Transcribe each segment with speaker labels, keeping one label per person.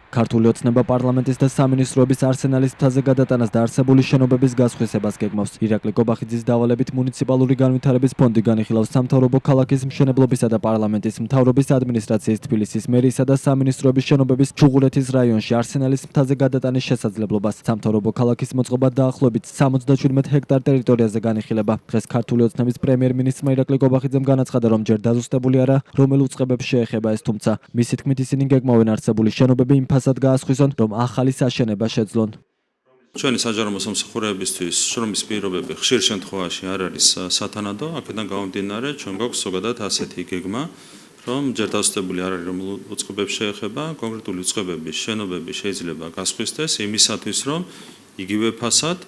Speaker 1: ქართული ოცნება პარლამენტის და სამინისტროების არსენალის მთაზე გადატანას და არსებული შენობების გასხვისებას გეგმავს. ირაკლი კობახიძის დავალებით მუნიციპალური განვითარების ფონდი განიხილავს სამთავრობო ქალაქის მშენებლობისა და პარლამენტის მთავრობის ადმინისტრაციის, თბილისის მერიისა და სამინისტროების შენობების ჩუღურეთის რაიონში არსენალის მთაზე გადატანის შესაძლებლობას. სამთავრობო ქალაქის მოწყობა დაახლოებით 77 ჰექტარ ტერიტორიაზე განიხილება. დღეს ქართული ოცნების პრემიერ-მინისტრმა ირაკლი კობახიძემ განაცხადა, რომ ჯერ დაზუსტებული არა, რომელ უწყებებს შეეხება ეს, თუმცა მისი თქმით ისინი გეგმავენ არსებული შენობები იმ ფასად გაასხვისონ, რომ ახალი საშენება შეძლონ.
Speaker 2: ჩვენი საჯარო მოსამსახურეებისთვის შრომის პირობები ხშირ შემთხვევაში არ არის სათანადო, აქედან გამომდინარე, ჩვენ გვაქვს ზოგადად ასეთი გეგმა, რომ ჯერ დაზუსტებული არ არის, რომელ უწყებებს შეეხება, კონკრეტული უწყებების შენობები შეიძლება გასხვისდეს იმისათვის, რომ იგივე ფასად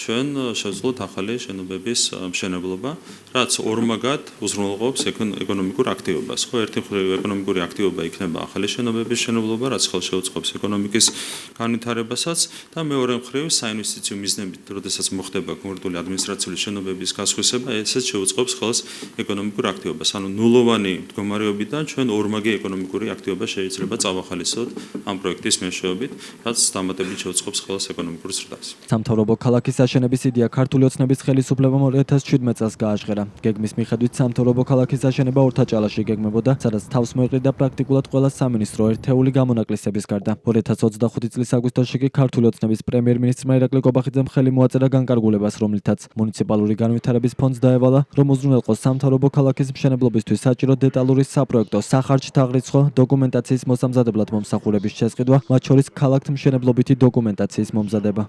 Speaker 2: ჩვენ შევძლოთ ახალი შენობების მშენებლობა, რაც ორმაგად უზრუნველყოფს ეკონომიკურ აქტივობას. ხო, ერთი მხრივ ეკონომიკური აქტივობა იქნება ახალი შენობების მშენებლობა, რაც ხელს შეუწყობს ეკონომიკის განვითარებასაც და მეორე მხრივ საინვესტიციო მიზნებით, როდესაც მოხდება კონკრეტული ადმინისტრაციული შენობების გასხვისება, ესეც შეუწყობს ხელს ეკონომიკურ აქტივობას. ანუ ნულოვანი მდგომარეობიდან ჩვენ ორმაგი ეკონომიკური აქტივობა შეიძლება წავახალისოთ ამ პროექტის მეშვეობით, რაც დამატებით შეუწყობს ხელს ეკონომიკურ ზრდას.
Speaker 1: სამთავრობო ქალაქის აშენების იდეა ქართული ოცნების ხელისუფლებამ 2017 წელს გააჟღერა. გეგმის მიხედვით სამთავრობო ქალაქის აშენება ორთაჭალაში გეგმებოდა, სადაც თავს მოეყრიდა პრაქტიკულად ყველა სამინისტრო ერთეული გამონაკლისების გარდა. 2025 წლის აგვისტოში კი ქართული ოცნების პრემიერ-მინისტრმა ირაკლი კობახიძემ ხელი მოაწერა განკარგულებას, რომლითაც მუნიციპალური განვითარების ფონდს დაევალა, რომ უზრუნველყოს სამთავრობო ქალაქის მშენებლობისთვის საჭირო დეტალური საპროექტო სახარჯთაღრიცხვა დოკუმენტაციის მოსამზადებლად მომსახურების შესყიდვა, მათ შორის ქალაქთმშენებლობითი დოკუმენტაციის მომზადება.